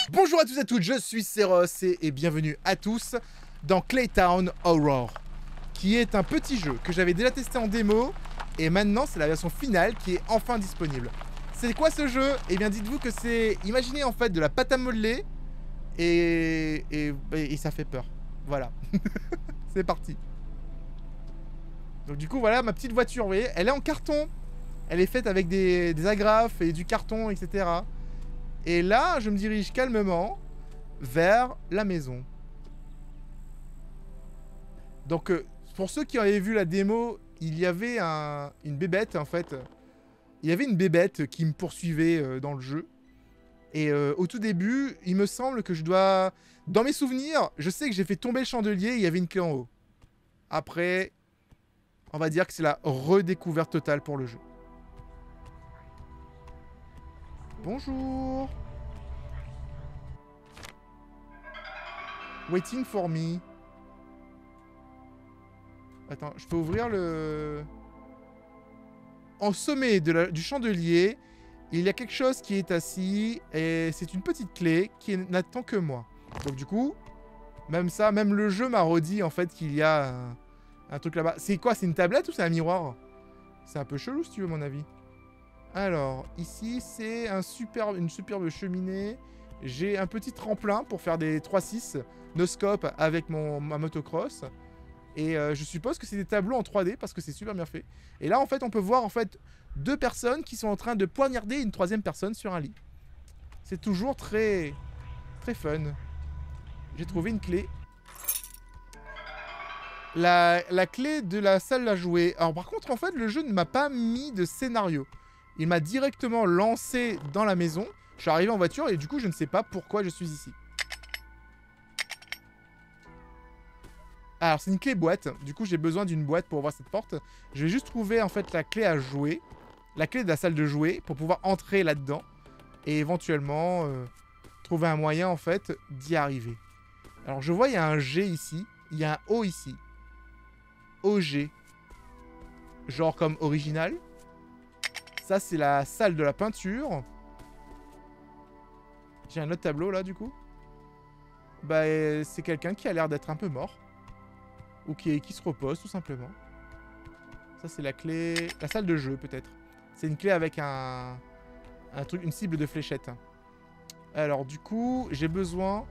Bonjour à tous et à toutes, je suis Seros et bienvenue à tous dans Claytown Horror, qui est un petit jeu que j'avais déjà testé en démo et maintenant c'est la version finale qui est enfin disponible. C'est quoi ce jeu? Eh bien dites-vous que c'est, imaginez en fait de la pâte à modeler et ça fait peur. Voilà, c'est parti. Donc du coup voilà ma petite voiture, vous voyez, elle est en carton. Elle est faite avec des agrafes et du carton, etc. Et là, je me dirige calmement vers la maison. Donc, pour ceux qui avaient vu la démo, il y avait une bébête, en fait. Il y avait une bébête qui me poursuivait dans le jeu. Et au tout début, il me semble que je dois... Dans mes souvenirs, je sais que j'ai fait tomber le chandelier et il y avait une clé en haut. Après, on va dire que c'est la redécouverte totale pour le jeu. Bonjour. Waiting for me. Attends, je peux ouvrir le... En sommet du chandelier, il y a quelque chose qui est assis et c'est une petite clé qui n'attend que moi. Donc du coup, même ça, même le jeu m'a redit en fait qu'il y a un truc là-bas. C'est quoi? C'est une tablette ou c'est un miroir? C'est un peu chelou si tu veux mon avis. Alors, ici, c'est une superbe cheminée. J'ai un petit tremplin pour faire des 3-6 no-scope avec ma motocross. Et je suppose que c'est des tableaux en 3D parce que c'est super bien fait. Et là, en fait, on peut voir en fait deux personnes qui sont en train de poignarder une troisième personne sur un lit. C'est toujours très, très fun. J'ai trouvé une clé. La clé de la salle à jouer. Alors par contre, en fait, le jeu ne m'a pas mis de scénario. Il m'a directement lancé dans la maison. Je suis arrivé en voiture et du coup, je ne sais pas pourquoi je suis ici. Alors, c'est une clé boîte. Du coup, j'ai besoin d'une boîte pour ouvrir cette porte. Je vais juste trouver, en fait, la clé à jouer. La clé de la salle de jouer pour pouvoir entrer là-dedans. Et éventuellement, trouver un moyen, en fait, d'y arriver. Alors, je vois, il y a un G ici. Il y a un O ici. OG. Genre comme original. Ça, c'est la salle de la peinture. J'ai un autre tableau, là, du coup. Bah, c'est quelqu'un qui a l'air d'être un peu mort. Ou qui se repose, tout simplement. Ça, c'est la clé... La salle de jeu, peut-être. C'est une clé avec un truc, une cible de fléchette. Alors, du coup, j'ai besoin...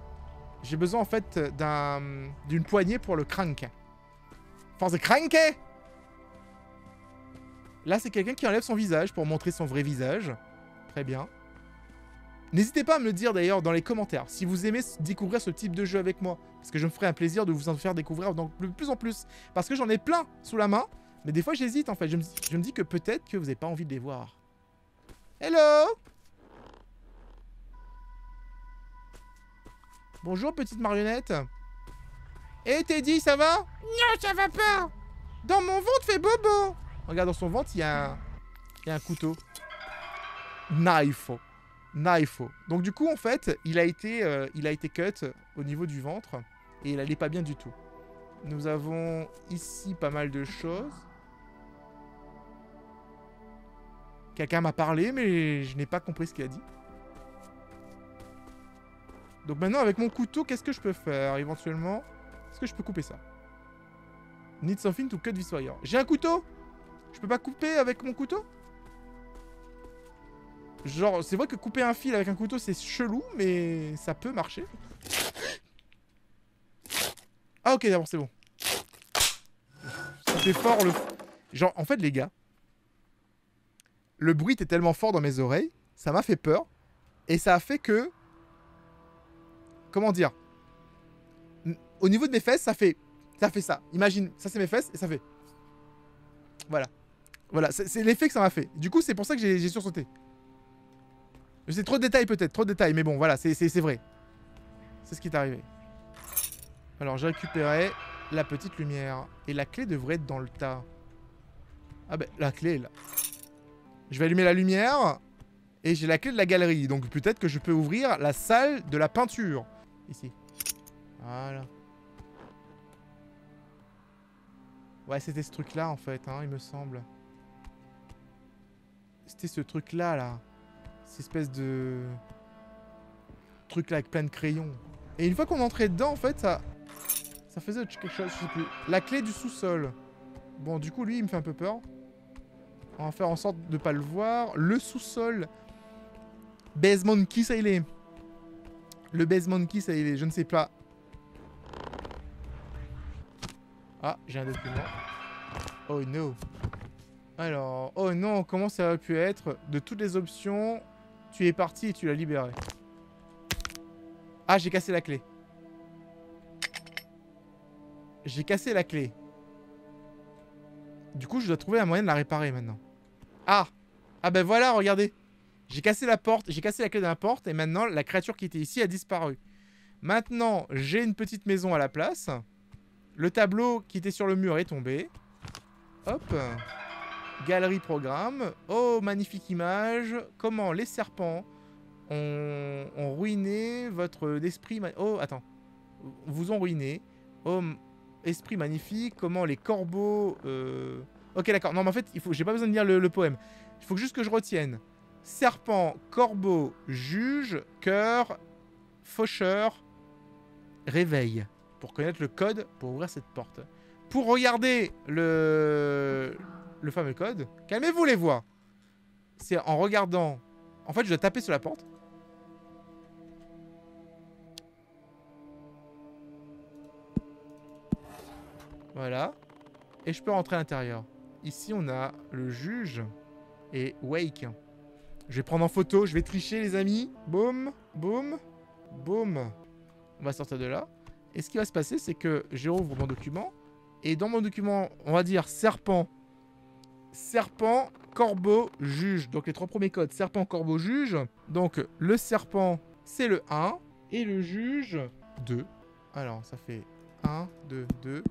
en fait, d'une poignée pour le crank. Force de cranker! Là, c'est quelqu'un qui enlève son visage pour montrer son vrai visage. Très bien. N'hésitez pas à me le dire, d'ailleurs, dans les commentaires, si vous aimez découvrir ce type de jeu avec moi. Parce que je me ferai un plaisir de vous en faire découvrir de plus en plus. Parce que j'en ai plein sous la main. Mais des fois, j'hésite, en fait. Je me dis que peut-être que vous n'avez pas envie de les voir. Hello! Bonjour, petite marionnette. Eh, Teddy, ça va? Non, ça va pas. Dans mon ventre, fait bobo. Regarde, dans son ventre, il y a un couteau. Knife. Knife. Donc, du coup, en fait, il a été cut au niveau du ventre. Et il allait pas bien du tout. Nous avons ici pas mal de choses. Quelqu'un m'a parlé, mais je n'ai pas compris ce qu'il a dit. Donc maintenant, avec mon couteau, qu'est-ce que je peux faire éventuellement? Est-ce que je peux couper ça? Need something to cut this wire. J'ai un couteau? Je peux pas couper avec mon couteau? Genre, c'est vrai que couper un fil avec un couteau, c'est chelou, mais ça peut marcher. Ah ok, d'abord, c'est bon. Ça fait fort le... Genre, en fait, les gars, le bruit était tellement fort dans mes oreilles, ça m'a fait peur, et ça a fait que... Comment dire? Au niveau de mes fesses, ça fait ça. Imagine, ça c'est mes fesses, et ça fait... Voilà. Voilà, c'est l'effet que ça m'a fait. Du coup, c'est pour ça que j'ai sursauté. C'est trop de détails peut-être, trop de détails, mais bon, voilà, c'est vrai. C'est ce qui est arrivé. Alors, j'ai récupéré la petite lumière. Et la clé devrait être dans le tas. Ah ben, la clé est là. Je vais allumer la lumière. Et j'ai la clé de la galerie. Donc, peut-être que je peux ouvrir la salle de la peinture. Ici. Voilà. Ouais, c'était ce truc-là, en fait, hein, il me semble. C'était ce truc-là, là. Cette espèce de... truc là avec plein de crayons. Et une fois qu'on entrait dedans, en fait, ça faisait quelque chose, je sais plus. La clé du sous-sol. Bon, du coup, lui, il me fait un peu peur. On va faire en sorte de pas le voir. Le sous-sol. Basement Key, ça il est. Le Basement Key, ça il est. Je ne sais pas. Ah, j'ai un document. Oh no. Alors, oh non, comment ça aurait pu être? De toutes les options, tu es parti et tu l'as libéré. Ah, j'ai cassé la clé. J'ai cassé la clé. Du coup, je dois trouver un moyen de la réparer maintenant. Ah! Ah ben voilà, regardez. J'ai cassé la porte, j'ai cassé la clé de la porte et maintenant, la créature qui était ici a disparu. Maintenant, j'ai une petite maison à la place. Le tableau qui était sur le mur est tombé. Hop. Galerie programme. Oh, magnifique image. Comment les serpents ont ruiné votre esprit... Oh, attends. Vous ont ruiné. Oh, esprit magnifique. Comment les corbeaux... Ok, d'accord. Non, mais en fait, j'ai pas besoin de lire le poème. Il faut juste que je retienne. Serpent, corbeau, juge, cœur, faucheur, réveil. Pour connaître le code pour ouvrir cette porte. Pour regarder le fameux code. Calmez-vous les voix. C'est en regardant... En fait, je dois taper sur la porte. Voilà. Et je peux rentrer à l'intérieur. Ici, on a le juge et Wake. Je vais prendre en photo. Je vais tricher, les amis. Boum, boum, boum. On va sortir de là. Et ce qui va se passer, c'est que je rouvre mon document. Et dans mon document, on va dire serpent, serpent, corbeau, juge. Donc les trois premiers codes, serpent, corbeau, juge. Donc le serpent, c'est le 1. Et le juge, 2. Alors ça fait 1, 2, 2.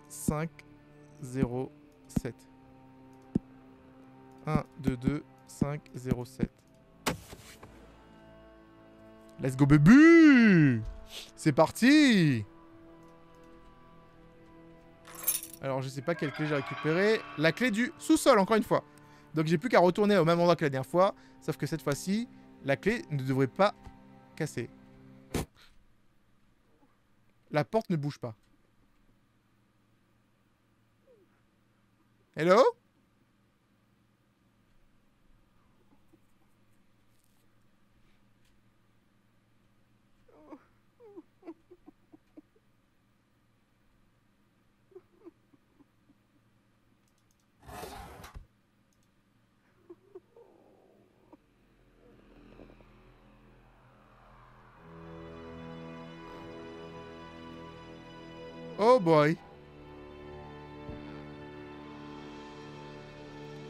5, 0, 7. 1, 2, 2, 5, 0, 7. Let's go baby! C'est parti! Alors je sais pas quelle clé j'ai récupérée. La clé du sous-sol, encore une fois. Donc j'ai plus qu'à retourner au même endroit que la dernière fois. Sauf que cette fois-ci, la clé ne devrait pas casser. La porte ne bouge pas. Hello? Oh boy.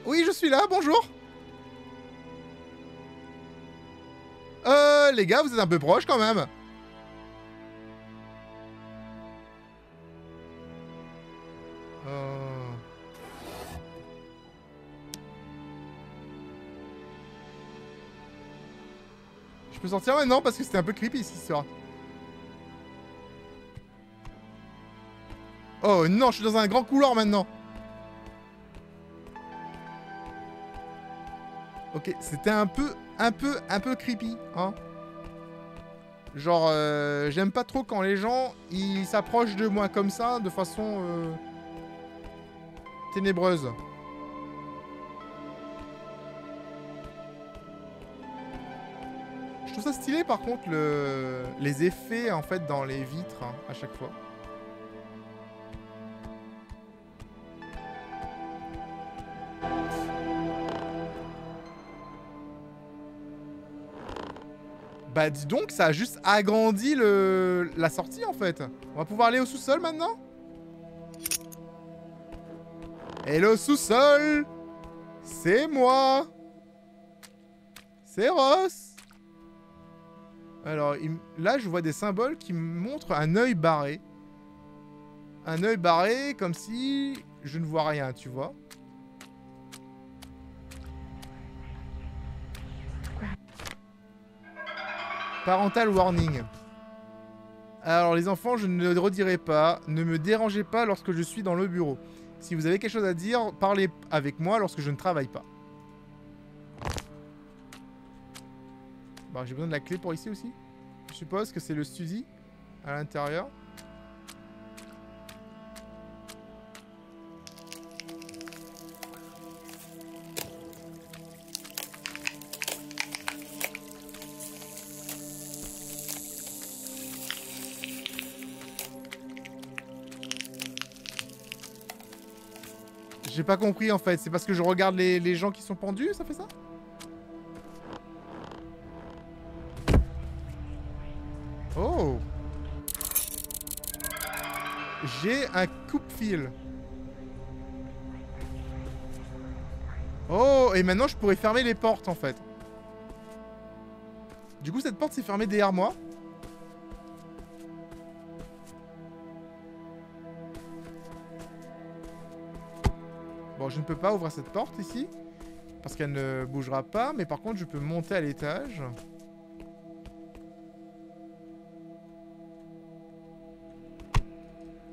Oui, je suis là, bonjour. Les gars, vous êtes un peu proches quand même. Je peux sortir maintenant parce que c'était un peu creepy cette histoire. Oh non, je suis dans un grand couloir maintenant. Ok, c'était un peu creepy, hein. Genre, j'aime pas trop quand les gens, ils s'approchent de moi comme ça, de façon ténébreuse. Je trouve ça stylé, par contre, les effets, en fait, dans les vitres, hein, à chaque fois. Bah dis donc, ça a juste agrandi la sortie en fait. On va pouvoir aller au sous-sol maintenant. Hello sous-sol. C'est moi. C'est Ross. Alors là je vois des symboles qui me montrent un œil barré. Un œil barré comme si je ne vois rien, tu vois. Parental warning. Alors les enfants, je ne le redirai pas. Ne me dérangez pas lorsque je suis dans le bureau. Si vous avez quelque chose à dire, parlez avec moi lorsque je ne travaille pas. Bah, j'ai besoin de la clé pour ici aussi. Je suppose que c'est le study à l'intérieur. J'ai pas compris en fait, c'est parce que je regarde les gens qui sont pendus, ça fait ça? Oh! J'ai un coupe-fil. Oh! Et maintenant je pourrais fermer les portes en fait. Du coup cette porte s'est fermée derrière moi. Bon, je ne peux pas ouvrir cette porte ici. Parce qu'elle ne bougera pas. Mais par contre, je peux monter à l'étage.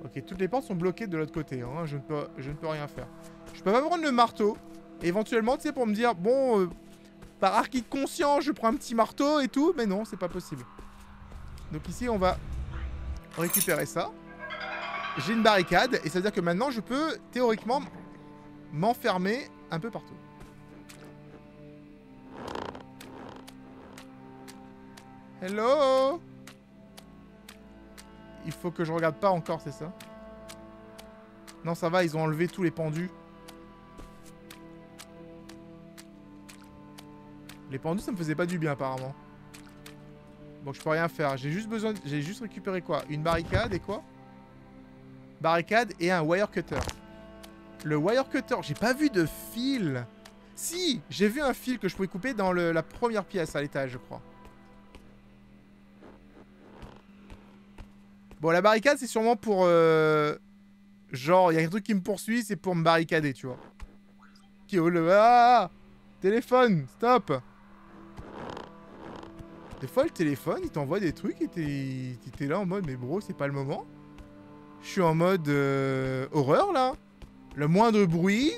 Ok, toutes les portes sont bloquées de l'autre côté. Hein. Je ne peux rien faire. Je peux pas prendre le marteau. Éventuellement, tu sais, pour me dire, bon, par acquis de conscience, je prends un petit marteau et tout. Mais non, c'est pas possible. Donc ici, on va récupérer ça. J'ai une barricade. Et ça veut dire que maintenant, je peux, théoriquement, m'enfermer un peu partout. Hello? Il faut que je regarde pas encore, c'est ça? Non, ça va, ils ont enlevé tous les pendus. Les pendus, ça me faisait pas du bien, apparemment. Bon, je peux rien faire. J'ai juste récupéré quoi? Une barricade et quoi? Barricade et un wire cutter. Le wire cutter, j'ai pas vu de fil. Si, j'ai vu un fil que je pouvais couper dans la première pièce à l'étage, je crois. Bon, la barricade, c'est sûrement pour... genre, il y a un truc qui me poursuit, c'est pour me barricader, tu vois. Ok, oh le... Ah! Téléphone, stop! Des fois, le téléphone, il t'envoie des trucs et t'es là en mode, mais bro, c'est pas le moment. Je suis en mode horreur, là. Le moindre bruit,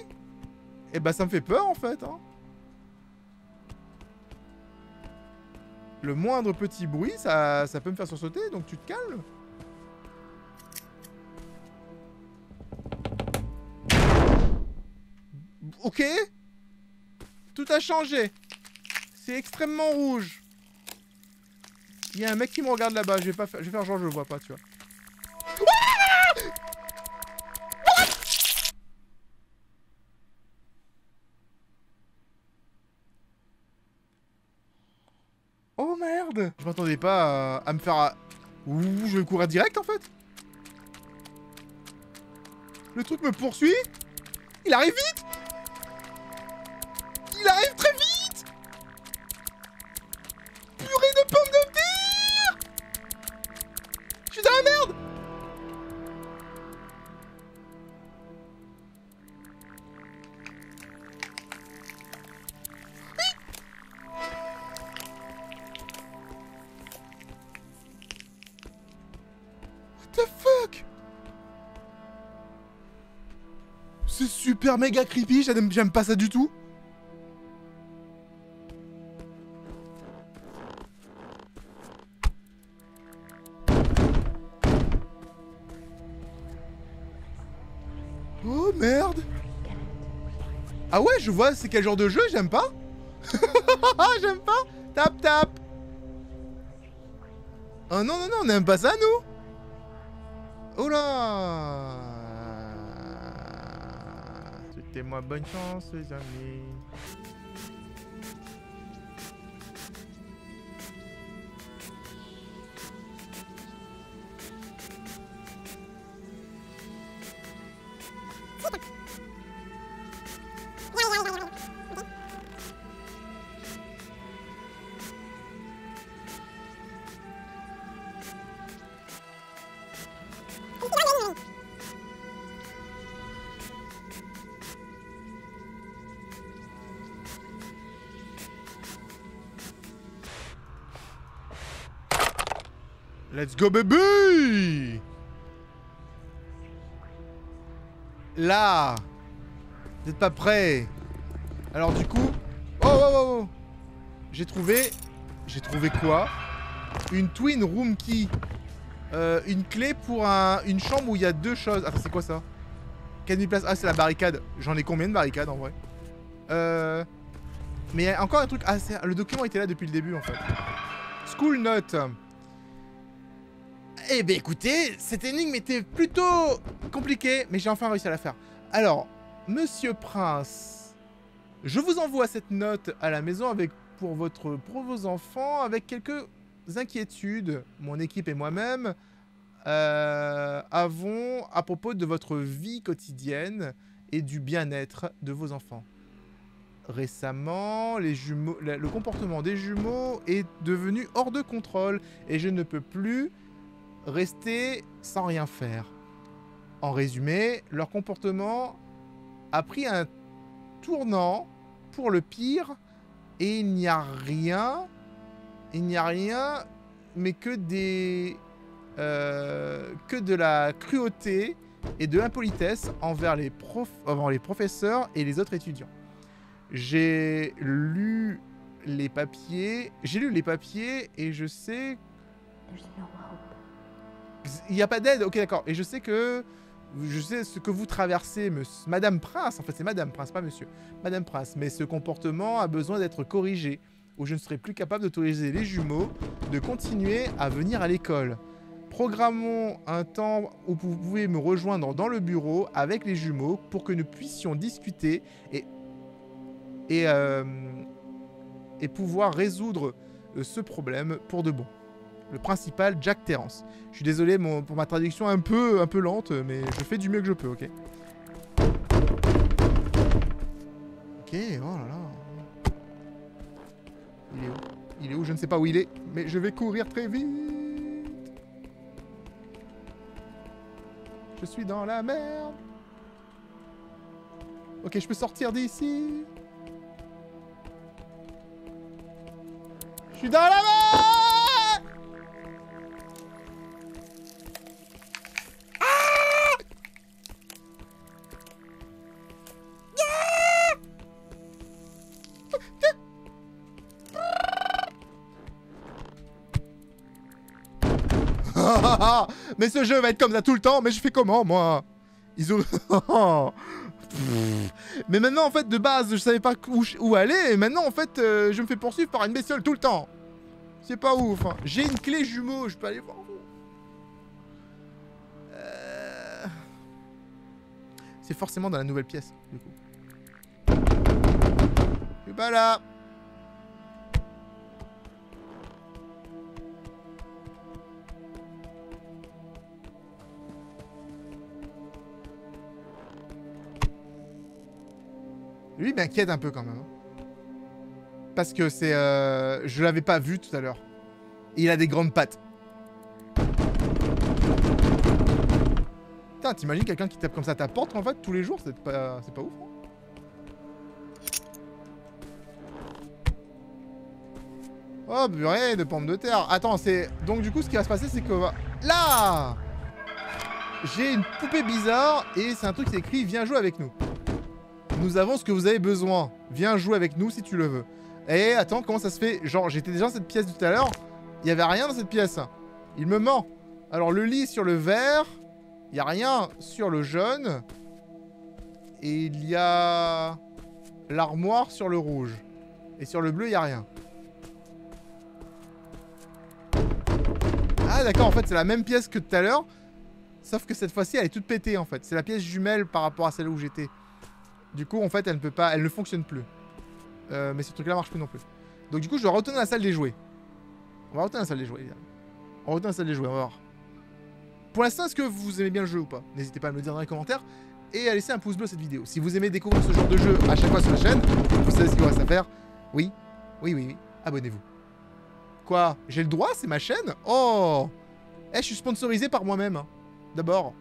et bah ça me fait peur en fait. Hein. Le moindre petit bruit, ça peut me faire sursauter, donc tu te calmes. Ok. Tout a changé. C'est extrêmement rouge. Il y a un mec qui me regarde là-bas, je vais faire genre je le vois pas, tu vois. Oh merde! Je m'attendais pas à me faire... Ouh, je vais courir direct en fait. Le truc me poursuit. Il arrive vite. Il arrive très vite. Purée de pommes de terre. Je suis dans la merde. What the fuck? C'est super méga creepy, j'aime pas ça du tout. Oh merde. Ah ouais, je vois c'est quel genre de jeu, j'aime pas. J'aime pas. Tap tap. Oh non, non, non, on n'aime pas ça, nous. Oh là. Souhaitez-moi bonne chance, les amis. Let's go baby. Là. Vous êtes pas prêts. Alors du coup... Oh, oh, oh, oh. J'ai trouvé J'ai trouvé quoi? Une twin room key. Une clé pour une chambre où il y a 2 choses. Attends, c'est quoi ça? Quelle place? Ah, c'est la barricade. J'en ai combien de barricades en vrai? Mais il y a encore un truc. Ah, le document était là depuis le début en fait. School note. Eh ben écoutez, cette énigme était plutôt compliquée, mais j'ai enfin réussi à la faire. Alors, Monsieur Prince, je vous envoie cette note à la maison pour vos enfants avec quelques inquiétudes. Mon équipe et moi-même avons à propos de votre vie quotidienne et du bien-être de vos enfants. Récemment, le comportement des jumeaux est devenu hors de contrôle et je ne peux plus rester sans rien faire. En résumé, leur comportement a pris un tournant pour le pire et il n'y a rien, mais que de la cruauté et de l'impolitesse envers les professeurs et les autres étudiants. J'ai lu les papiers et je sais... Il n'y a pas d'aide, ok d'accord. Et je sais ce que vous traversez, Madame Prince, en fait c'est Madame Prince, pas monsieur. Madame Prince, mais ce comportement a besoin d'être corrigé, ou je ne serai plus capable d'autoriser les jumeaux de continuer à venir à l'école. Programmons un temps où vous pouvez me rejoindre dans le bureau avec les jumeaux pour que nous puissions discuter et pouvoir résoudre ce problème pour de bon. Le principal, Jack Terrence. Je suis désolé pour ma traduction un peu lente, mais je fais du mieux que je peux, ok? Ok, oh là là. Il est où? Il est où? Je ne sais pas où il est, mais je vais courir très vite. Je suis dans la merde. Ok, je peux sortir d'ici. Je suis dans la merde. Mais ce jeu va être comme ça tout le temps, mais je fais comment, moi? Ils ont... Mais maintenant, en fait, de base, je savais pas où aller, et maintenant, en fait, je me fais poursuivre par une bestiole tout le temps. C'est pas ouf, hein. J'ai une clé jumeau, je peux aller voir où. C'est forcément dans la nouvelle pièce, du coup. Je suis pas là. Lui, il m'inquiète un peu quand même. Parce que c'est... je l'avais pas vu tout à l'heure. Il a des grandes pattes. Putain, t'imagines quelqu'un qui tape comme ça à ta porte en fait tous les jours? C'est pas ouf. Hein. Oh purée de pommes de terre. Attends, c'est... Donc du coup, ce qui va se passer, c'est que... Là, j'ai une poupée bizarre et c'est un truc qui est écrit « Viens jouer avec nous ». Nous avons ce que vous avez besoin. Viens jouer avec nous si tu le veux. Et attends, comment ça se fait? Genre, j'étais déjà dans cette pièce tout à l'heure. Il n'y avait rien dans cette pièce. Il me ment. Alors, le lit sur le vert. Il n'y a rien sur le jaune. Et il y a... l'armoire sur le rouge. Et sur le bleu, il n'y a rien. Ah, d'accord, en fait, c'est la même pièce que tout à l'heure. Sauf que cette fois-ci, elle est toute pétée, en fait. C'est la pièce jumelle par rapport à celle où j'étais. Du coup, en fait, elle ne peut pas... Elle ne fonctionne plus. Mais ce truc-là marche plus non plus. Donc, du coup, je dois retourner à la salle des jouets. On va retourner à la salle des jouets. On va retourner à la salle des jouets, on va voir. Pour l'instant, est-ce que vous aimez bien le jeu ou pas? N'hésitez pas à me le dire dans les commentaires. Et à laisser un pouce bleu à cette vidéo. Si vous aimez découvrir ce genre de jeu à chaque fois sur la chaîne, vous savez ce qu'il vous reste à faire. Oui, oui, oui, oui. Abonnez-vous. Quoi? J'ai le droit? C'est ma chaîne? Oh! Eh, je suis sponsorisé par moi-même. Hein. D'abord.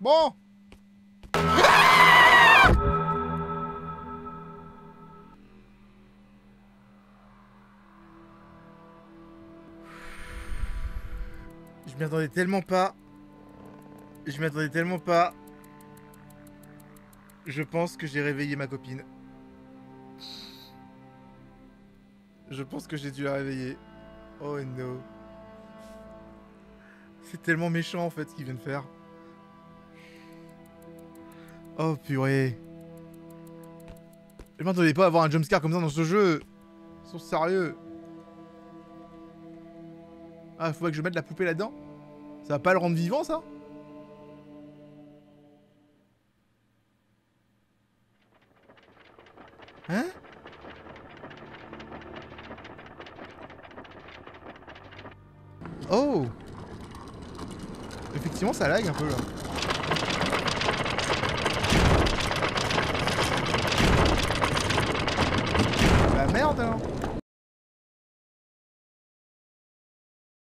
Bon. Je m'y attendais tellement pas. Je m'y attendais tellement pas. Je pense que j'ai réveillé ma copine. Je pense que j'ai dû la réveiller. Oh no. C'est tellement méchant en fait ce qu'ils viennent faire. Oh purée. Je m'attendais pas à avoir un jumpscare comme ça dans ce jeu. Ils sont sérieux. Ah, il faudrait que je mette la poupée là-dedans. Ça va pas le rendre vivant ça? Hein? Oh! Effectivement, ça lag un peu là. Bah merde alors!